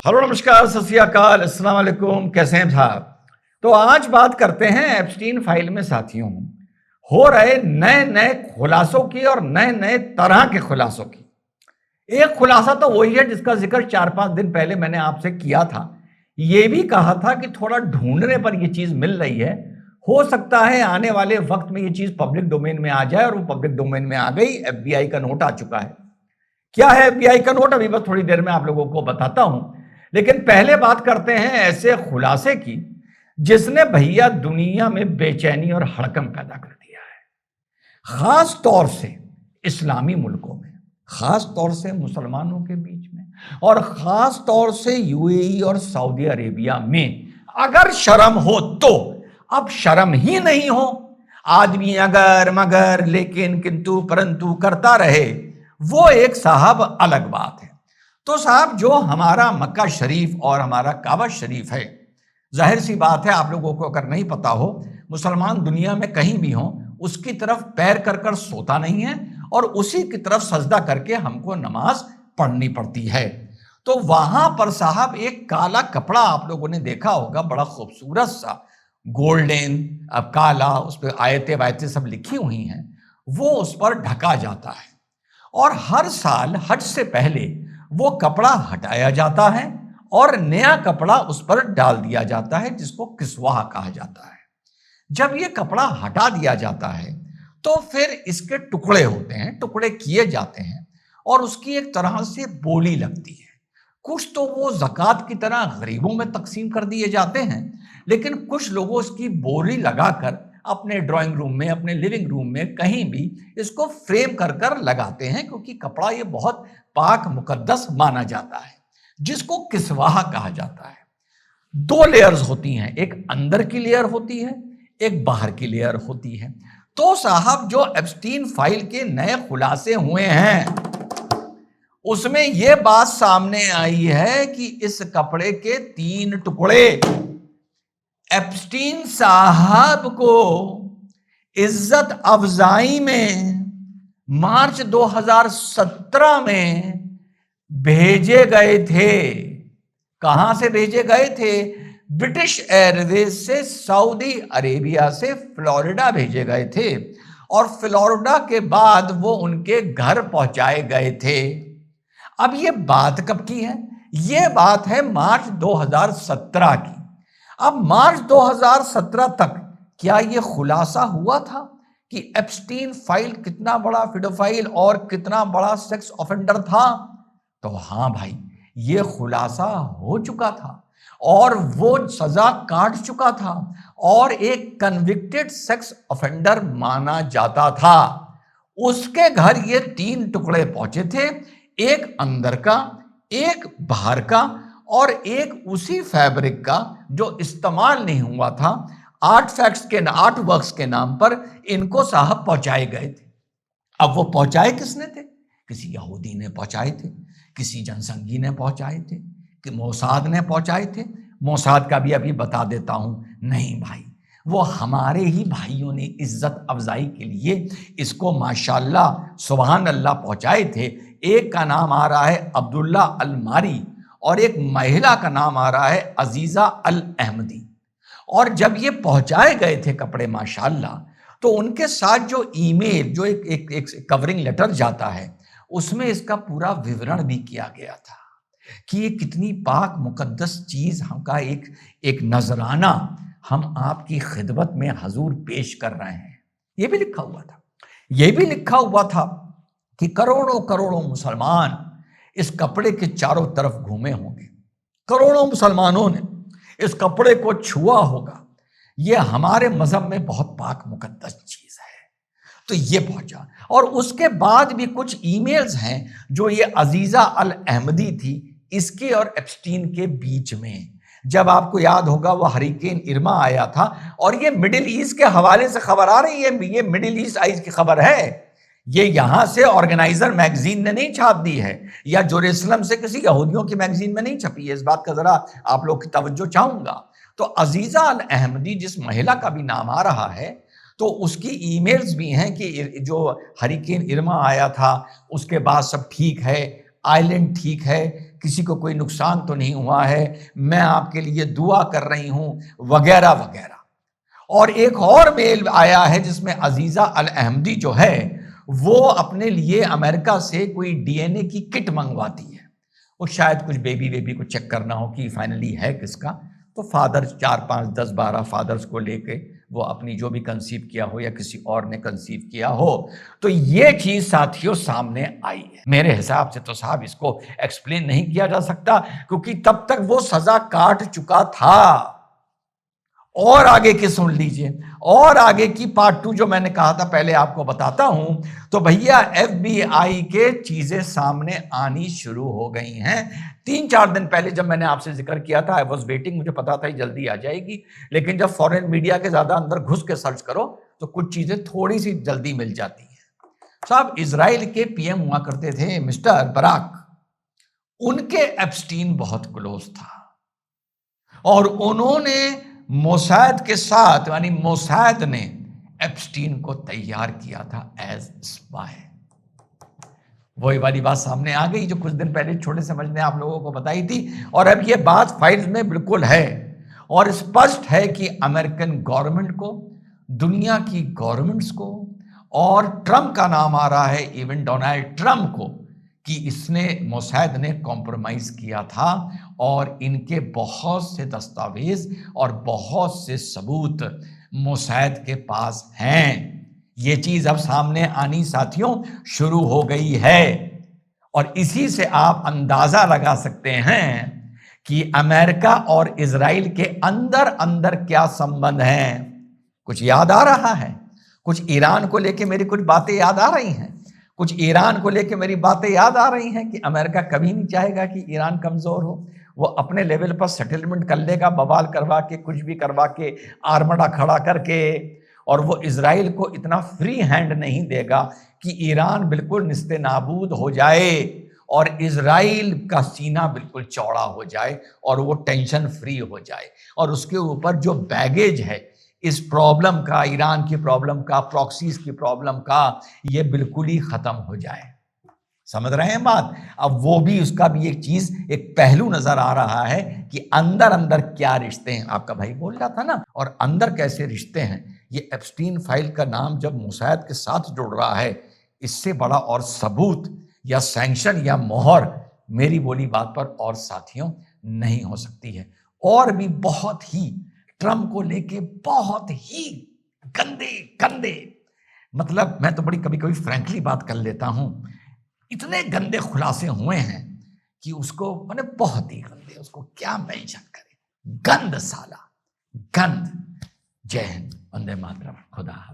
Hello, नमस्कार, सत श्री अकाल, अस्सलाम वालेकुम। कैसे हैं साहब? तो आज बात करते हैं एप्स्टीन फाइल में साथियों हो रहे नए नए खुलासों की और नए नए तरह के खुलासों की। एक खुलासा तो वही है जिसका जिक्र 4-5 दिन पहले मैंने आपसे किया था। यह भी कहा था कि थोड़ा ढूंढने पर यह चीज मिल रही है, हो सकता है आने वाले वक्त में यह चीज पब्लिक डोमेन में आ जाए, और वो पब्लिक डोमेन में आ गई। एफबीआई का नोट आ चुका है। क्या है एफबीआई का नोट, अभी बस थोड़ी देर में आप लोगों को बताता हूं। लेकिन पहले बात करते हैं ऐसे खुलासे की जिसने भैया दुनिया में बेचैनी और हड़कंप पैदा कर दिया है, खास तौर से इस्लामी मुल्कों में, खास तौर से मुसलमानों के बीच में, और खास तौर से यूएई और सऊदी अरेबिया में। अगर शर्म हो तो, अब शर्म ही नहीं हो, आदमी अगर मगर लेकिन किंतु परंतु करता रहे, वो एक साहब अलग बात है। तो साहब, जो हमारा मक्का शरीफ और हमारा काबा शरीफ है, जाहिर सी बात है आप लोगों को अगर नहीं पता हो, मुसलमान दुनिया में कहीं भी हो उसकी तरफ पैर कर कर सोता नहीं है, और उसी की तरफ सजदा करके हमको नमाज पढ़नी पड़ती है। तो वहां पर साहब एक काला कपड़ा आप लोगों ने देखा होगा, बड़ा खूबसूरत सा गोल्डन, अब काला, उस पर आयतें वायतें सब लिखी हुई हैं, वो उस पर ढका जाता है। और हर साल हज से पहले वो कपड़ा हटाया जाता है और नया कपड़ा उस पर डाल दिया जाता है, जिसको किस्वा कहा जाता है। जब ये कपड़ा हटा दिया जाता है तो फिर इसके टुकड़े होते हैं, टुकड़े किए जाते हैं, और उसकी एक तरह से बोली लगती है। कुछ तो वो ज़कात की तरह गरीबों में तकसीम कर दिए जाते हैं, लेकिन कुछ लोगों इसकी बोली लगाकर अपने ड्राइंग रूम में, अपने लिविंग रूम में, कहीं भी इसको फ्रेम कर कर लगाते हैं, क्योंकि कपड़ा ये बहुत पाक मुकद्दस माना जाता है, जिसको किस्वाह कहा जाता है। 2 लेयर्स होती हैं, एक अंदर की लेयर होती है, एक बाहर की लेयर होती है। तो साहब, जो एप्स्टीन फाइल के नए खुलासे हुए हैं उसमें यह बात सामने आई है कि इस कपड़े के 3 टुकड़े एप्स्टीन साहब को इज्जत अफजाई में मार्च 2017 में भेजे गए थे। कहां से भेजे गए थे? ब्रिटिश एयरवेज से सऊदी अरेबिया से फ्लोरिडा भेजे गए थे, और फ्लोरिडा के बाद वो उनके घर पहुंचाए गए थे। अब ये बात कब की है? ये बात है मार्च 2017 की। अब मार्च 2017 तक क्या ये खुलासा हुआ था कि एप्स्टीन फाइल कितना बड़ा फिडोफाइल और कितना बड़ा सेक्स ऑफेंडर था? तो हाँ भाई, ये खुलासा हो चुका था, और वो सजा काट चुका था, और एक कन्विक्टेड सेक्स ऑफेंडर माना जाता था। उसके घर ये 3 टुकड़े पहुंचे थे, एक अंदर का, एक बाहर का, और एक उसी फैब्रिक का जो इस्तेमाल नहीं हुआ था। आर्ट वर्क्स के नाम पर इनको साहब पहुंचाए गए थे। अब वो पहुंचाए किसने थे? किसी यहूदी ने पहुंचाए थे, किसी जनसंघी ने पहुंचाए थे, कि मोसाद ने पहुंचाए थे। मोसाद का भी अभी बता देता हूं, नहीं भाई, वो हमारे ही भाइयों ने इज्जत अफजाई के लिए इसको माशाल्लाह सुभान अल्लाह पहुंचाए थे। एक का नाम आ रहा है अब्दुल्ला अल मारी, और एक महिला का नाम आ रहा है अजीजा अल अहमदी। और जब ये पहुंचाए गए थे कपड़े माशाल्लाह, तो उनके साथ जो ईमेल, जो एक कवरिंग लेटर जाता है, उसमें इसका पूरा विवरण भी किया गया था कि ये कितनी पाक मुकद्दस चीज हमका एक नजराना हम आपकी खिदमत में हजूर पेश कर रहे हैं। ये भी लिखा हुआ था। ये भी लिखा हुआ था कि करोड़ों करोड़ों मुसलमान इस कपड़े के चारों तरफ घूमे होंगे, करोड़ों मुसलमानों ने इस कपड़े को छुआ होगा, ये हमारे मजहब में बहुत पाक मुकद्दस चीज है। तो ये पहुंचा, और उसके बाद भी कुछ ईमेल्स हैं जो ये अजीजा अल अहमदी थी, इसके और एप्स्टीन के बीच में। जब आपको याद होगा वो हरिकेन इरमा आया था, और ये मिडिल ईस्ट के हवाले से खबर आ रही है, ये मिडिल ईस्ट आइज की खबर है। ये यहां से ऑर्गेनाइजर मैगजीन ने नहीं छाप दी है, या जेरूसलम से किसी यहूदियों की मैगजीन में नहीं छपी है। इस बात का जरा आप लोग की तवज्जो चाहूंगा। तो अजीजा अल अहमदी जिस महिला का भी नाम आ रहा है, तो उसकी ईमेल्स भी हैं कि जो हरिकेन इरमा आया था उसके बाद सब ठीक है, आइलैंड ठीक है, किसी को कोई नुकसान तो नहीं हुआ है, मैं आपके लिए दुआ कर रही हूं, वगैरह वगैरह। और एक और मेल आया है जिसमें अजीजा अल अहमदी जो है वो अपने लिए अमेरिका से कोई डीएनए की किट मंगवाती है। वो शायद कुछ बेबी को चेक करना हो कि फाइनली है किसका। तो फादर 4 5 10 12 फादर्स को लेके वो अपनी जो भी कंसीव किया हो या किसी और ने कंसीव किया हो, तो ये चीज साथियों सामने आई है। मेरे हिसाब से तो साहब इसको एक्सप्लेन नहीं किया जा सकता, क्योंकि तब तक वो सजा काट चुका था। और आगे की सुन लीजिए, और आगे की पार्ट 2 जो मैंने कहा था पहले आपको बताता हूं। तो भैया FBI के चीजें सामने आनी शुरू हो गई हैं। 3-4 दिन पहले जब मैंने आपसे जिक्र किया था, आई वॉज वेटिंग, मुझे पता था जल्दी आ जाएगी, लेकिन जब फॉरेन मीडिया के ज्यादा अंदर घुस के सर्च करो तो कुछ चीजें थोड़ी सी जल्दी मिल जाती है। साहब, इजराइल के PM हुआ करते थे मिस्टर बराक, उनके एप्स्टीन बहुत क्लोज था और उन्होंने मोसाद के साथ, यानी मोसाद ने एप्स्टीन को तैयार किया था एज स्पाई। वही वाली बात सामने आ गई जो कुछ दिन पहले छोटे समझ ने आप लोगों को बताई थी, और अब ये बात फाइल्स में बिल्कुल है और स्पष्ट है कि अमेरिकन गवर्नमेंट को, दुनिया की गवर्नमेंट्स को, और ट्रंप का नाम आ रहा है, इवन डोनाल्ड ट्रंप को, कि इसने, मोसाद ने कॉम्प्रोमाइज किया था और इनके बहुत से दस्तावेज और बहुत से सबूत मोसाद के पास हैं। ये चीज अब सामने आनी साथियों शुरू हो गई है और इसी से आप अंदाजा लगा सकते हैं कि अमेरिका और इजराइल के अंदर अंदर क्या संबंध है। कुछ याद आ रहा है? कुछ ईरान को लेके मेरी कुछ बातें याद आ रही हैं, कुछ ईरान को लेके मेरी बातें याद आ रही हैं कि अमेरिका कभी नहीं चाहेगा कि ईरान कमजोर हो। वो अपने लेवल पर सेटलमेंट कर लेगा, बवाल करवा के, कुछ भी करवा के, आर्मडा खड़ा करके, और वो इजराइल को इतना फ्री हैंड नहीं देगा कि ईरान बिल्कुल निस्ते नाबूद हो जाए और इजराइल का सीना बिल्कुल चौड़ा हो जाए और वो टेंशन फ्री हो जाए और उसके ऊपर जो बैगेज है इस प्रॉब्लम का, ईरान की प्रॉब्लम का, प्रॉक्सीज की प्रॉब्लम का, ये बिल्कुल ही खत्म हो जाए। समझ रहे हैं बात? अब वो भी, उसका भी एक चीज, एक पहलू नजर आ रहा है कि अंदर अंदर क्या रिश्ते हैं। आपका भाई बोल रहा था ना, और अंदर कैसे रिश्ते हैं। ये एप्स्टीन फाइल का नाम जब मोसाद के साथ जुड़ रहा है, इससे बड़ा और सबूत या सैंक्शन या मोहर मेरी बोली बात पर और साथियों नहीं हो सकती है। और भी बहुत ही ट्रंप को लेके बहुत ही गंदे गंदे, मतलब मैं तो बड़ी कभी कभी फ्रैंकली बात कर लेता हूं, इतने गंदे खुलासे हुए हैं कि उसको मैंने बहुत ही गंदे, उसको क्या मेंशन करें, गंद साला, गंद। जय हिंद, वंदे मातरम, खुदा हाफिज।